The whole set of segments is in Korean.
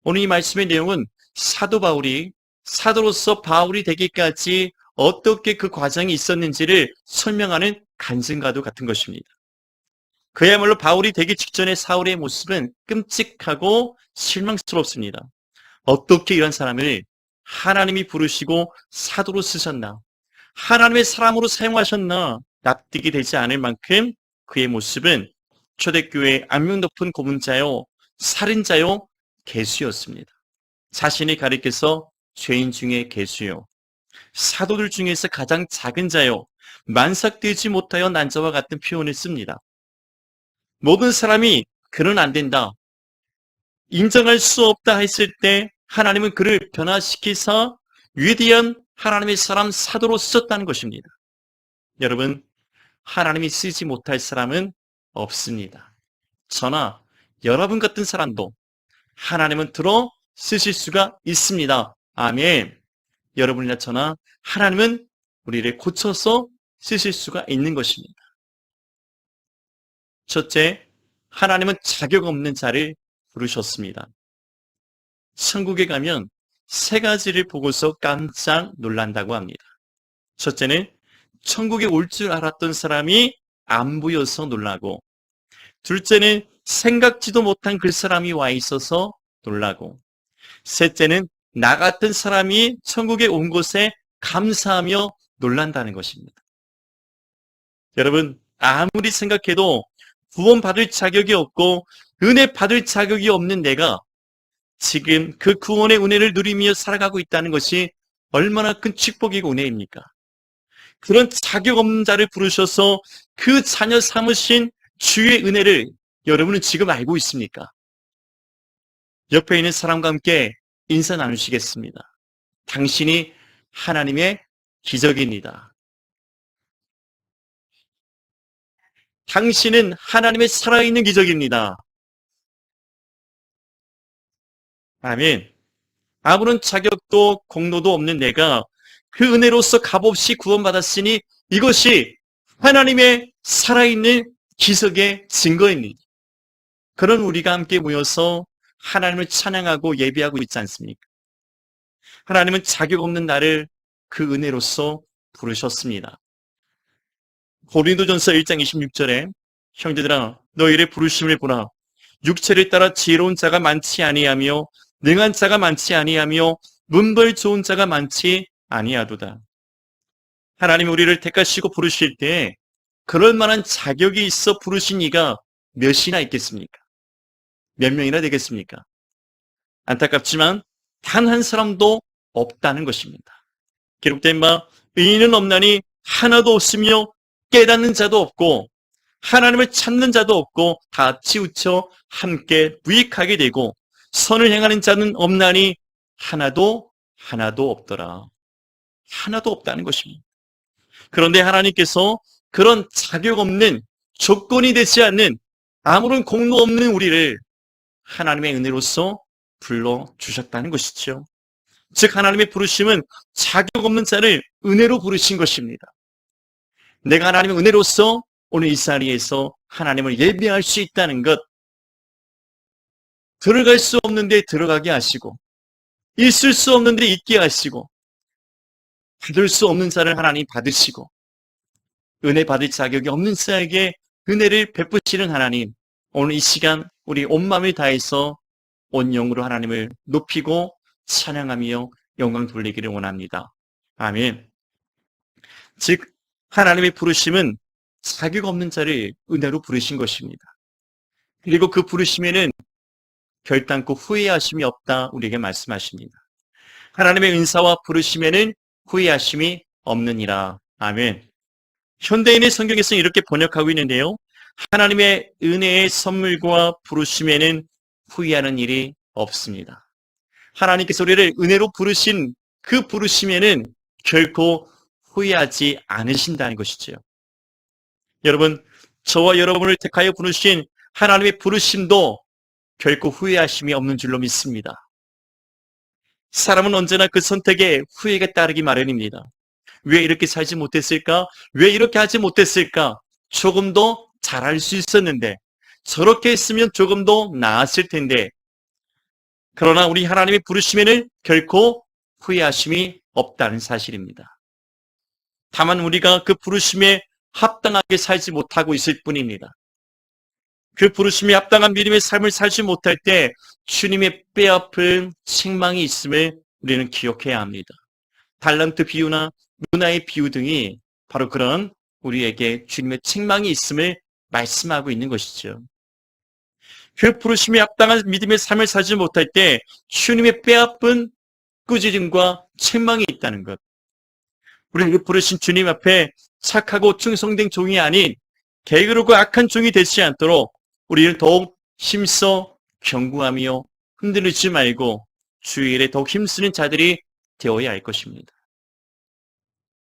오늘 이 말씀의 내용은 사도 바울이 사도로서 바울이 되기까지 어떻게 그 과정이 있었는지를 설명하는 간증과도 같은 것입니다. 그야말로 바울이 되기 직전의 사울의 모습은 끔찍하고 실망스럽습니다. 어떻게 이런 사람을 하나님이 부르시고 사도로 쓰셨나? 하나님의 사람으로 사용하셨나? 납득이 되지 않을 만큼 그의 모습은 초대교회의 악명 높은 고문자요, 살인자요, 개수였습니다. 자신이 가리켜서 죄인 중에 개수요, 사도들 중에서 가장 작은 자요, 만삭되지 못하여 난 자와 같은 표현을 씁니다. 모든 사람이 그는 안 된다, 인정할 수 없다 했을 때 하나님은 그를 변화시키사 위대한 하나님의 사람 사도로 쓰셨다는 것입니다. 여러분, 하나님이 쓰지 못할 사람은 없습니다. 저나 여러분 같은 사람도 하나님은 들어 쓰실 수가 있습니다. 아멘. 여러분이나 저나 하나님은 우리를 고쳐서 쓰실 수가 있는 것입니다. 첫째, 하나님은 자격 없는 자를 부르셨습니다. 천국에 가면 세 가지를 보고서 깜짝 놀란다고 합니다. 첫째는 천국에 올 줄 알았던 사람이 안 보여서 놀라고, 둘째는 생각지도 못한 그 사람이 와 있어서 놀라고, 셋째는 나 같은 사람이 천국에 온 것에 감사하며 놀란다는 것입니다. 여러분, 아무리 생각해도 구원받을 자격이 없고 은혜 받을 자격이 없는 내가 지금 그 구원의 은혜를 누리며 살아가고 있다는 것이 얼마나 큰 축복이고 은혜입니까? 그런 자격 없는 자를 부르셔서 그 자녀 삼으신 주의 은혜를 여러분은 지금 알고 있습니까? 옆에 있는 사람과 함께 인사 나누시겠습니다. 당신이 하나님의 기적입니다. 당신은 하나님의 살아있는 기적입니다. 아멘. 아무런 자격도 공로도 없는 내가 그 은혜로서 값없이 구원받았으니 이것이 하나님의 살아있는 기적의 증거입니다. 그런 우리가 함께 모여서 하나님을 찬양하고 예배하고 있지 않습니까? 하나님은 자격 없는 나를 그 은혜로서 부르셨습니다. 고린도전서 1장 26절에 형제들아 너희를 부르심을 보라. 육체를 따라 지혜로운 자가 많지 아니하며 능한 자가 많지 아니하며 문벌 좋은 자가 많지 아니하도다. 하나님 우리를 택하시고 부르실 때 그럴 만한 자격이 있어 부르신 이가 몇이나 있겠습니까? 몇 명이나 되겠습니까? 안타깝지만 단 한 사람도 없다는 것입니다. 기록된 바 의인은 없나니 하나도 없으며 깨닫는 자도 없고 하나님을 찾는 자도 없고 다 치우쳐 함께 무익하게 되고 선을 행하는 자는 없나니 하나도 없더라. 하나도 없다는 것입니다. 그런데 하나님께서 그런 자격 없는 조건이 되지 않는 아무런 공로 없는 우리를 하나님의 은혜로서 불러주셨다는 것이죠. 즉 하나님의 부르심은 자격 없는 자를 은혜로 부르신 것입니다. 내가 하나님의 은혜로서 오늘 이 자리에서 하나님을 예배할 수 있다는 것, 들어갈 수 없는데 들어가게 하시고 있을 수 없는데 있게 하시고 받을 수 없는 자를 하나님 받으시고 은혜 받을 자격이 없는 자에게 은혜를 베푸시는 하나님, 오늘 이 시간 우리 온 마음을 다해서 온 영으로 하나님을 높이고 찬양하며 영광 돌리기를 원합니다. 아멘. 즉 하나님의 부르심은 자격 없는 자를 은혜로 부르신 것입니다. 그리고 그 부르심에는 결단코 후회하심이 없다 우리에게 말씀하십니다. 하나님의 은사와 부르심에는 후회하심이 없느니라. 아멘. 현대인의 성경에서는 이렇게 번역하고 있는데요. 하나님의 은혜의 선물과 부르심에는 후회하는 일이 없습니다. 하나님께서 우리를 은혜로 부르신 그 부르심에는 결코 후회하지 않으신다는 것이죠. 여러분, 저와 여러분을 택하여 부르신 하나님의 부르심도 결코 후회하심이 없는 줄로 믿습니다. 사람은 언제나 그 선택에 후회가 따르기 마련입니다. 왜 이렇게 살지 못했을까? 왜 이렇게 하지 못했을까? 조금 더 잘할 수 있었는데, 저렇게 했으면 조금 더 나았을 텐데, 그러나 우리 하나님의 부르심에는 결코 후회하심이 없다는 사실입니다. 다만 우리가 그 부르심에 합당하게 살지 못하고 있을 뿐입니다. 그 부르심에 합당한 믿음의 삶을 살지 못할 때 주님의 뼈아픈 책망이 있음을 우리는 기억해야 합니다. 달란트 비유나 문화의 비유 등이 바로 그런 우리에게 주님의 책망이 있음을 말씀하고 있는 것이죠. 그 부르심에 합당한 믿음의 삶을 살지 못할 때 주님의 뼈아픈 꾸짖음과 책망이 있다는 것. 우리에게 부르신 주님 앞에 착하고 충성된 종이 아닌 게으르고 악한 종이 되지 않도록 우리는 더욱 힘써 경고하며 흔들리지 말고 주의 일에 더욱 힘쓰는 자들이 되어야 할 것입니다.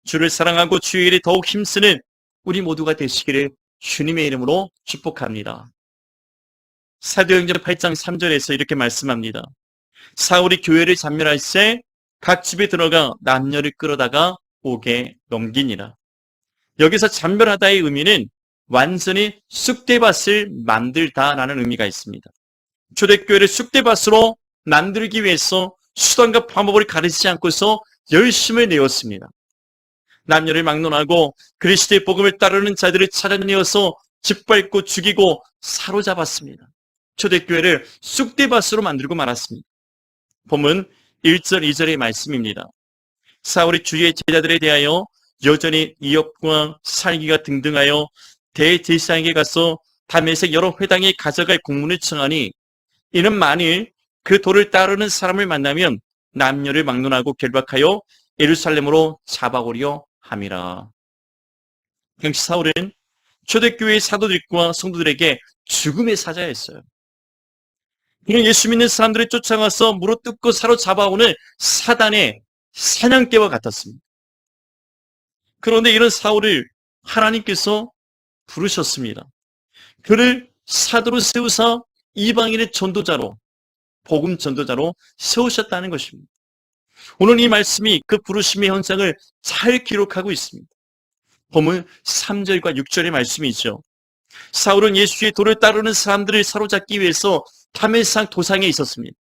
주를 사랑하고 주의 일에 더욱 힘쓰는 우리 모두가 되시기를 주님의 이름으로 축복합니다. 사도행전 8장 3절에서 이렇게 말씀합니다. 사울이 교회를 잔멸할 때 각 집에 들어가 남녀를 끌어다가 옥에 넘기니라. 여기서 잔멸하다의 의미는 완전히 쑥대밭을 만들다라는 의미가 있습니다. 초대교회를 쑥대밭으로 만들기 위해서 수단과 방법을 가리지 않고서 열심을 내었습니다. 남녀를 막론하고 그리스도의 복음을 따르는 자들을 찾아내어서 짓밟고 죽이고 사로잡았습니다. 초대교회를 쑥대밭으로 만들고 말았습니다. 본문 1절 2절의 말씀입니다. 사울이 주의 제자들에 대하여 여전히 이업과 살기가 등등하여 대제사장에게 가서 다메섹 여러 회당에 가져갈 공문을 청하니 이는 만일 그 도를 따르는 사람을 만나면 남녀를 막론하고 결박하여 예루살렘으로 잡아오려 함이라. 역시 사울은 초대교회의 사도들과 성도들에게 죽음의 사자였어요. 그는 예수 믿는 사람들을 쫓아가서 물어뜯고 사로잡아오는 사단의 사냥개와 같았습니다. 그런데 이런 사울을 하나님께서 부르셨습니다. 그를 사도로 세우사 이방인의 전도자로, 복음 전도자로 세우셨다는 것입니다. 오늘 이 말씀이 그 부르심의 현장을 잘 기록하고 있습니다. 본문 3절과 6절의 말씀이죠. 사울은 예수의 도를 따르는 사람들을 사로잡기 위해서 다메섹 도상에 있었습니다.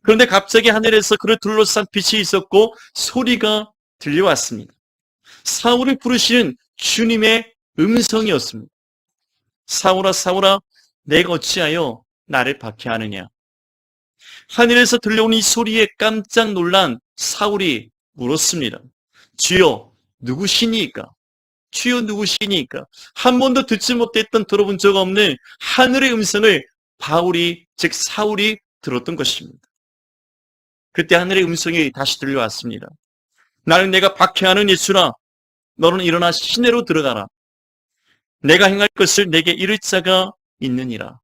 그런데 갑자기 하늘에서 그를 둘러싼 빛이 있었고 소리가 들려왔습니다. 사울을 부르시는 주님의 음성이었습니다. 사울아 사울아 내가 어찌하여 나를 박해하느냐. 하늘에서 들려온 이 소리에 깜짝 놀란 사울이 물었습니다. 주여 누구시니까? 주여 누구시니까? 한 번도 듣지 못했던 들어본 적 없는 하늘의 음성을 바울이 즉 사울이 들었던 것입니다. 그때 하늘의 음성이 다시 들려왔습니다. 나는 내가 박해하는 예수라. 너는 일어나 시내로 들어가라. 내가 행할 것을 내게 이를 자가 있느니라.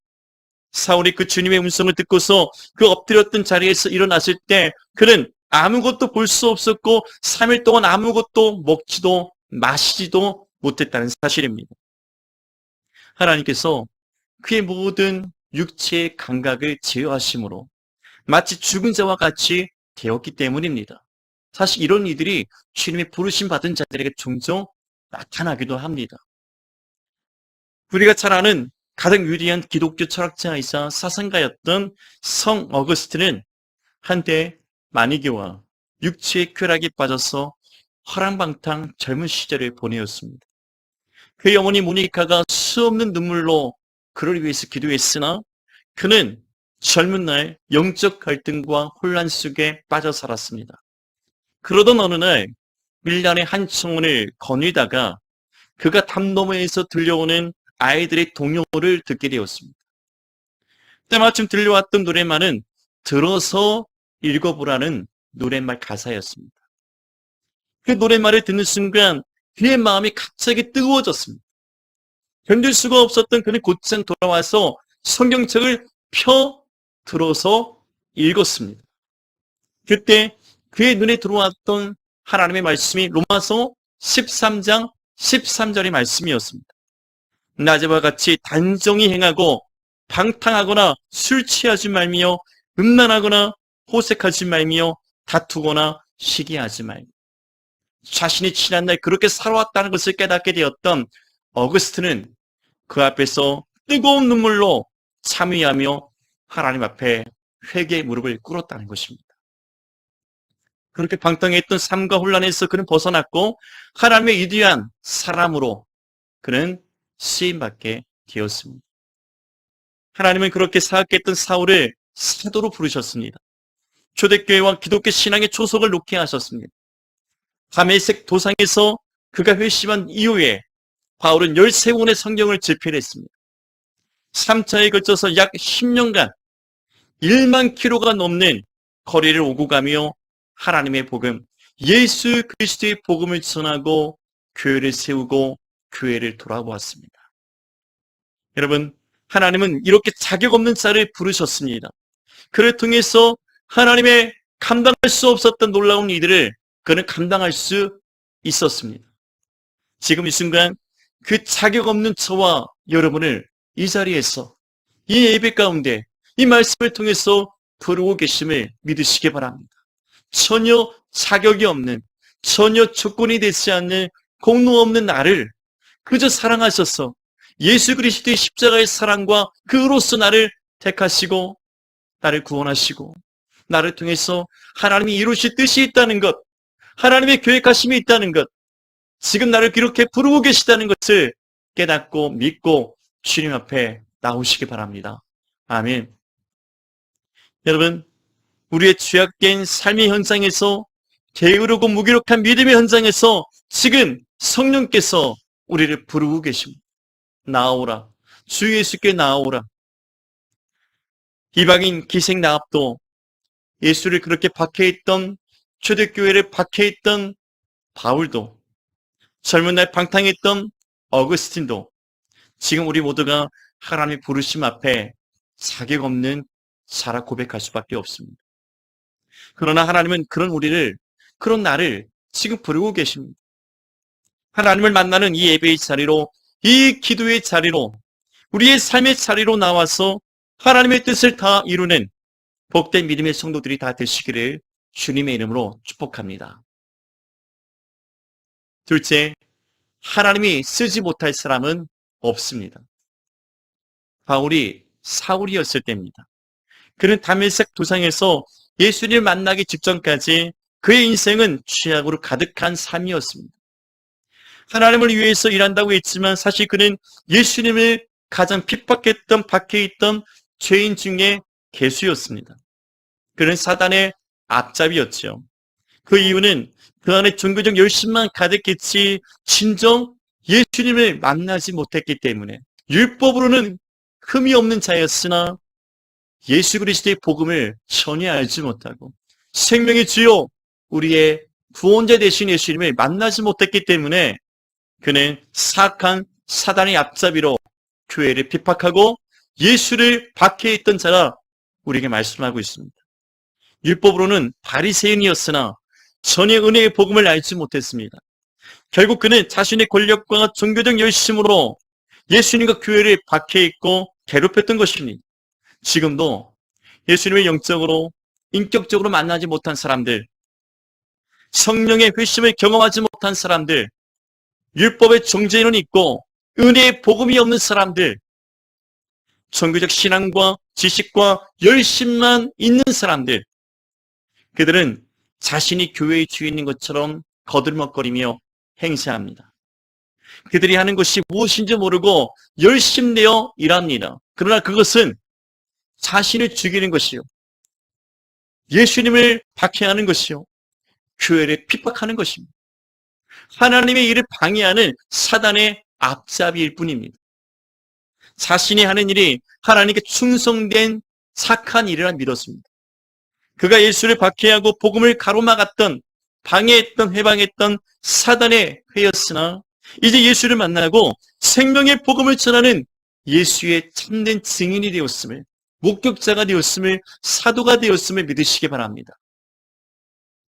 사울이 그 주님의 음성을 듣고서 그 엎드렸던 자리에서 일어났을 때 그는 아무것도 볼 수 없었고 3일 동안 아무것도 먹지도 마시지도 못했다는 사실입니다. 하나님께서 그의 모든 육체의 감각을 제어하심으로 마치 죽은 자와 같이 되었기 때문입니다. 사실 이런 이들이 주님의 부르심 받은 자들에게 종종 나타나기도 합니다. 우리가 잘 아는 가장 위대한 기독교 철학자이자 사상가였던 성 어거스틴은 한때 만이교와 육체의 쾌락에 빠져서 허랑방탕 젊은 시절을 보내었습니다. 그의 어머니 모니카가 수없는 눈물로 그를 위해서 기도했으나 그는 젊은 날 영적 갈등과 혼란 속에 빠져 살았습니다. 그러던 어느 날 밀란의 한 청혼을 거닐다가 그가 담 너머에서 들려오는 아이들의 동요를 듣게 되었습니다. 때마침 들려왔던 노래만은 들어서 읽어보라는 노랫말 가사였습니다. 그 노랫말을 듣는 순간 그의 마음이 갑자기 뜨거워졌습니다. 견딜 수가 없었던 그는 곧장 돌아와서 성경책을 펴 들어서 읽었습니다. 그때 그의 눈에 들어왔던 하나님의 말씀이 로마서 13장 13절의 말씀이었습니다. 낮에와 같이 단정히 행하고 방탕하거나 술 취하지 말며 음란하거나 호색하지 말며 다투거나 시기하지 말며 자신이 지난 날 그렇게 살아왔다는 것을 깨닫게 되었던 어거스틴은 그 앞에서 뜨거운 눈물로 참회하며 하나님 앞에 회개의 무릎을 꿇었다는 것입니다. 그렇게 방탕했던 삶과 혼란에서 그는 벗어났고 하나님의 위대한 사람으로 그는 쓰임받게 되었습니다. 하나님은 그렇게 사악했던 사울을 사도로 부르셨습니다. 초대교회와 기독교 신앙의 초석을 놓게 하셨습니다. 다메섹 도상에서 그가 회심한 이후에 바울은 13권의 성경을 집필했습니다. 3차에 걸쳐서 약 10년간 1만 킬로가 넘는 거리를 오고 가며 하나님의 복음, 예수 그리스도의 복음을 전하고 교회를 세우고 교회를 돌아보았습니다. 여러분, 하나님은 이렇게 자격 없는 자를 부르셨습니다. 그를 통해서 하나님의 감당할 수 없었던 놀라운 일들을 그는 감당할 수 있었습니다. 지금 이 순간 그 자격 없는 저와 여러분을 이 자리에서 이 예배 가운데 이 말씀을 통해서 부르고 계심을 믿으시기 바랍니다. 전혀 자격이 없는, 전혀 조건이 되지 않는 공로 없는 나를 그저 사랑하셔서 예수 그리스도의 십자가의 사랑과 그로써 나를 택하시고 나를 구원하시고 나를 통해서 하나님이 이루실 뜻이 있다는 것, 하나님의 계획하심이 있다는 것, 지금 나를 이렇게 부르고 계시다는 것을 깨닫고 믿고 주님 앞에 나오시기 바랍니다. 아멘. 여러분, 우리의 죄악된 삶의 현장에서, 게으르고 무기력한 믿음의 현장에서 지금 성령께서 우리를 부르고 계십니다. 나오라. 주 예수께 나오라. 이방인 기생 나합도 예수를 그렇게 박해했던, 초대교회를 박해했던 바울도, 젊은 날 방탕했던 어거스틴도 지금 우리 모두가 하나님의 부르심 앞에 자격 없는 자라 고백할 수밖에 없습니다. 그러나 하나님은 그런 우리를, 그런 나를 지금 부르고 계십니다. 하나님을 만나는 이 예배의 자리로, 이 기도의 자리로, 우리의 삶의 자리로 나와서 하나님의 뜻을 다 이루는 복된 믿음의 성도들이 다 되시기를 주님의 이름으로 축복합니다. 둘째, 하나님이 쓰지 못할 사람은 없습니다. 바울이 사울이었을 때입니다. 그는 다메섹 도상에서 예수님을 만나기 직전까지 그의 인생은 죄악으로 가득한 삶이었습니다. 하나님을 위해서 일한다고 했지만 사실 그는 예수님을 가장 핍박했던, 박해했던 죄인 중에 괴수였습니다. 그는 사단의 앞잡이였죠. 그 이유는 그 안에 종교적 열심만 가득했지 진정 예수님을 만나지 못했기 때문에, 율법으로는 흠이 없는 자였으나 예수 그리스도의 복음을 전혀 알지 못하고 생명의 주요 우리의 구원자 되신 예수님을 만나지 못했기 때문에 그는 사악한 사단의 앞잡이로 교회를 핍박하고 예수를 박해했던 자라 우리에게 말씀하고 있습니다. 율법으로는 바리새인이었으나 전혀 은혜의 복음을 알지 못했습니다. 결국 그는 자신의 권력과 종교적 열심으로 예수님과 교회를 박해했고 괴롭혔던 것입니다. 지금도 예수님을 영적으로, 인격적으로 만나지 못한 사람들, 성령의 회심을 경험하지 못한 사람들, 율법의 정죄는 있고 은혜의 복음이 없는 사람들, 종교적 신앙과 지식과 열심만 있는 사람들, 그들은 자신이 교회의 주인인 것처럼 거들먹거리며 행세합니다. 그들이 하는 것이 무엇인지 모르고 열심내어 일합니다. 그러나 그것은 자신을 죽이는 것이요, 예수님을 박해하는 것이요, 교회를 핍박하는 것입니다. 하나님의 일을 방해하는 사단의 앞잡이일 뿐입니다. 자신이 하는 일이 하나님께 충성된 착한 일이라 믿었습니다. 그가 예수를 박해하고 복음을 가로막았던, 방해했던, 해방했던 사단의 회였으나 이제 예수를 만나고 생명의 복음을 전하는 예수의 참된 증인이 되었음을, 목격자가 되었음을, 사도가 되었음을 믿으시기 바랍니다.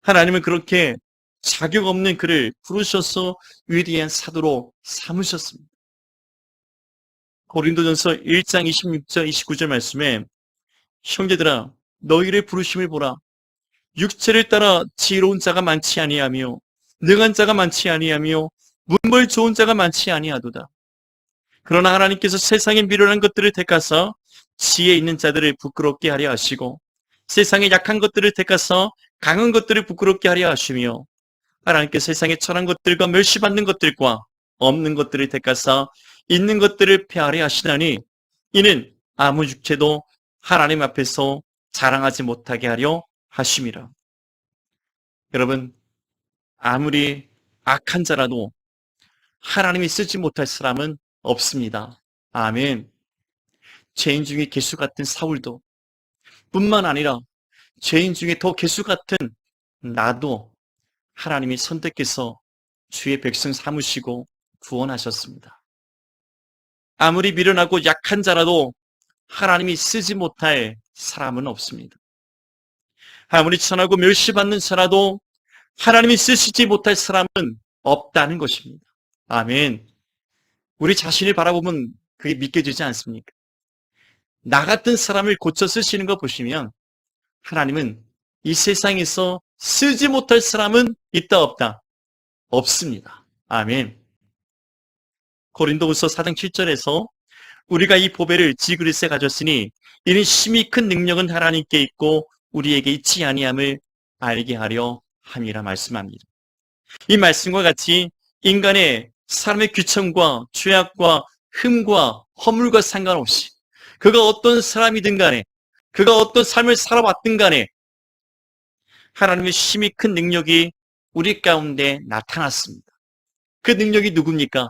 하나님은 그렇게 자격 없는 그를 부르셔서 위대한 사도로 삼으셨습니다. 고린도전서 1장 26절 29절 말씀에 형제들아 너희를 부르심을 보라. 육체를 따라 지혜로운 자가 많지 아니하며 능한 자가 많지 아니하며 문벌 좋은 자가 많지 아니하도다. 그러나 하나님께서 세상에 미련한 것들을 택하사 지혜 있는 자들을 부끄럽게 하려 하시고 세상의 약한 것들을 택하사 강한 것들을 부끄럽게 하려 하시며 하나님께 세상의 천한 것들과 멸시받는 것들과 없는 것들을 택하사 있는 것들을 폐하려 하시나니 이는 아무 육체도 하나님 앞에서 자랑하지 못하게 하려 하심이라. 여러분, 아무리 악한 자라도 하나님이 쓰지 못할 사람은 없습니다. 아멘. 죄인 중에 개수 같은 사울도 뿐만 아니라 죄인 중에 더 개수 같은 나도 하나님이 선택해서 주의 백성 삼으시고 구원하셨습니다. 아무리 미련하고 약한 자라도 하나님이 쓰지 못할 사람은 없습니다. 아무리 천하고 멸시받는 자라도 하나님이 쓰시지 못할 사람은 없다는 것입니다. 아멘. 우리 자신을 바라보면 그게 믿겨지지 않습니까? 나 같은 사람을 고쳐 쓰시는 거 보시면 하나님은 이 세상에서 쓰지 못할 사람은 있다 없다? 없습니다. 아멘. 고린도후서 4장 7절에서 우리가 이 보배를 지그릇에 가졌으니 이는 심히 큰 능력은 하나님께 있고 우리에게 있지 아니함을 알게 하려 함이라 말씀합니다. 이 말씀과 같이 인간의 사람의 귀천과 죄악과 흠과 허물과 상관없이 그가 어떤 사람이든 간에 그가 어떤 삶을 살아왔든 간에 하나님의 심히 큰 능력이 우리 가운데 나타났습니다. 그 능력이 누굽니까?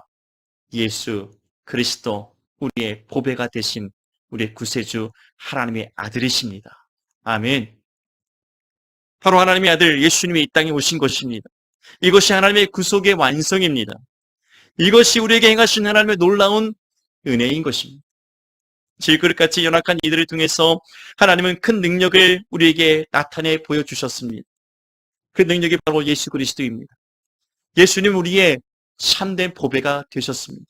예수 그리스도, 우리의 보배가 되신 우리의 구세주 하나님의 아들이십니다. 아멘. 바로 하나님의 아들 예수님이 이 땅에 오신 것입니다. 이것이 하나님의 구속의 완성입니다. 이것이 우리에게 행하신 하나님의 놀라운 은혜인 것입니다. 질그릇같이 연약한 이들을 통해서 하나님은 큰 능력을 우리에게 나타내 보여주셨습니다. 그 능력이 바로 예수 그리스도입니다. 예수님 우리의 참된 보배가 되셨습니다.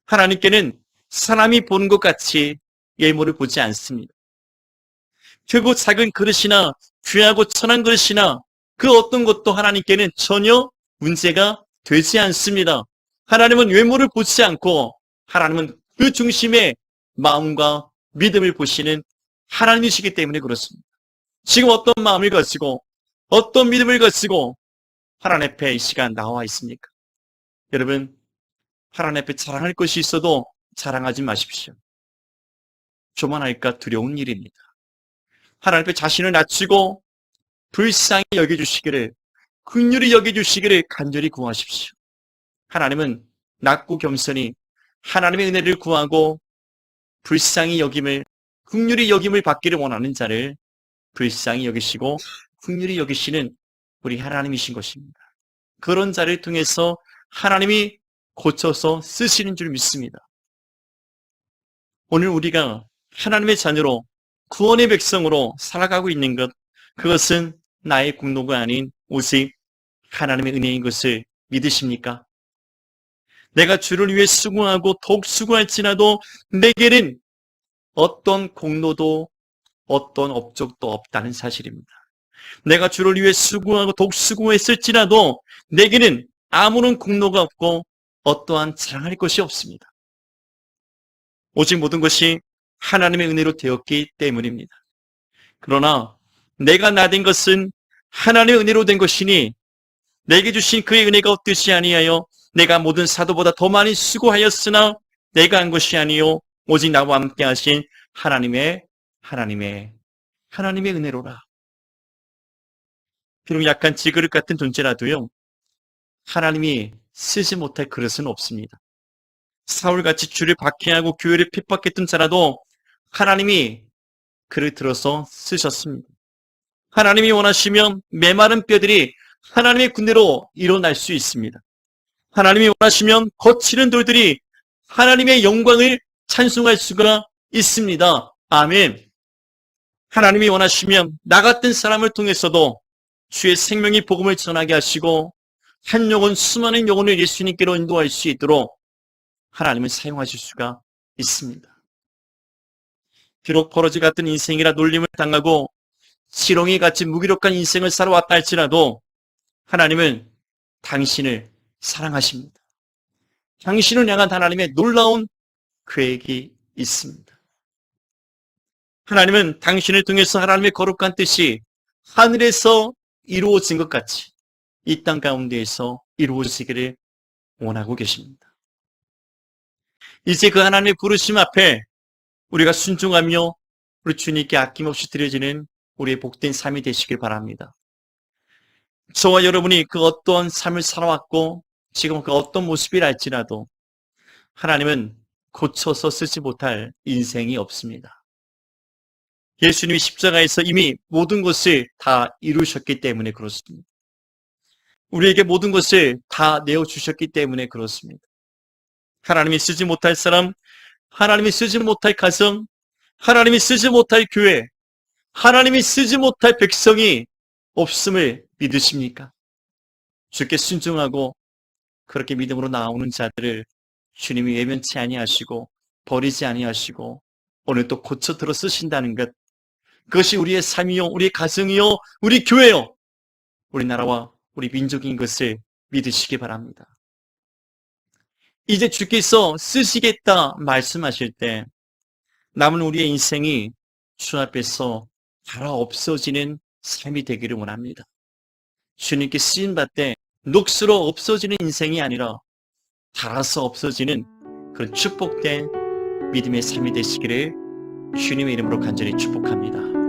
하나님께는 사람이 보는 것 같이 예물을 보지 않습니다. 크고 작은 그릇이나 귀하고 천한 그릇이나 그 어떤 것도 하나님께는 전혀 문제가 되지 않습니다. 하나님은 외모를 보지 않고 하나님은 그 중심의 마음과 믿음을 보시는 하나님이시기 때문에 그렇습니다. 지금 어떤 마음을 가지고 어떤 믿음을 가지고 하나님 앞에 이 시간 나와 있습니까? 여러분, 하나님 앞에 자랑할 것이 있어도 자랑하지 마십시오. 교만할까 두려운 일입니다. 하나님 앞에 자신을 낮추고 불쌍히 여겨주시기를, 긍휼히 여겨주시기를 간절히 구하십시오. 하나님은 낮고 겸손히 하나님의 은혜를 구하고 불쌍히 여김을, 긍휼히 여김을 받기를 원하는 자를 불쌍히 여기시고 긍휼히 여기시는 우리 하나님이신 것입니다. 그런 자를 통해서 하나님이 고쳐서 쓰시는 줄 믿습니다. 오늘 우리가 하나님의 자녀로 구원의 백성으로 살아가고 있는 것, 그것은 나의 공로가 아닌 오직 하나님의 은혜인 것을 믿으십니까? 내가 주를 위해 수고하고 더욱 수고할지라도 내게는 어떤 공로도 어떤 업적도 없다는 사실입니다. 내가 주를 위해 수고하고 더욱 수고했을지라도 내게는 아무런 공로가 없고 어떠한 자랑할 것이 없습니다. 오직 모든 것이 하나님의 은혜로 되었기 때문입니다. 그러나 내가 나된 것은 하나님의 은혜로 된 것이니 내게 주신 그의 은혜가 없듯이 아니하여 내가 모든 사도보다 더 많이 수고하였으나 내가 한 것이 아니요 오직 나와 함께 하신 하나님의 은혜로라. 비록 약한 지그릇 같은 존재라도요, 하나님이 쓰지 못할 그릇은 없습니다. 사울같이 주를 박해하고 교회를 핍박했던 자라도 하나님이 그를 들어서 쓰셨습니다. 하나님이 원하시면 메마른 뼈들이 하나님의 군대로 일어날 수 있습니다. 하나님이 원하시면 거칠은 돌들이 하나님의 영광을 찬송할 수가 있습니다. 아멘. 하나님이 원하시면 나 같은 사람을 통해서도 주의 생명의 복음을 전하게 하시고 한 영혼 수많은 영혼을 예수님께로 인도할 수 있도록 하나님은 사용하실 수가 있습니다. 비록 버러지 같은 인생이라 놀림을 당하고 지렁이같이 무기력한 인생을 살아왔다 할지라도 하나님은 당신을 사랑하십니다. 당신을 향한 하나님의 놀라운 계획이 있습니다. 하나님은 당신을 통해서 하나님의 거룩한 뜻이 하늘에서 이루어진 것 같이 이 땅 가운데에서 이루어지기를 원하고 계십니다. 이제 그 하나님의 부르심 앞에 우리가 순종하며 우리 주님께 아낌없이 드려지는 우리의 복된 삶이 되시길 바랍니다. 저와 여러분이 그 어떤 삶을 살아왔고 지금 그 어떤 모습이라 할지라도 하나님은 고쳐서 쓰지 못할 인생이 없습니다. 예수님이 십자가에서 이미 모든 것을 다 이루셨기 때문에 그렇습니다. 우리에게 모든 것을 다 내어주셨기 때문에 그렇습니다. 하나님이 쓰지 못할 사람, 하나님이 쓰지 못할 가정, 하나님이 쓰지 못할 교회, 하나님이 쓰지 못할 백성이 없음을 믿으십니까? 주께 순종하고 그렇게 믿음으로 나오는 자들을 주님이 외면치 아니하시고 버리지 아니하시고 오늘 또 고쳐 들어 쓰신다는 것, 그것이 우리의 삶이요, 우리의 가정이요, 우리 교회요, 우리나라와 우리 민족인 것을 믿으시기 바랍니다. 이제 주께서 쓰시겠다 말씀하실 때 남은 우리의 인생이 주 앞에서 갈아 없어지는 삶이 되기를 원합니다. 주님께 쓰임받되 녹슬어 없어지는 인생이 아니라 닳아서 없어지는 그런 축복된 믿음의 삶이 되시기를 주님의 이름으로 간절히 축복합니다.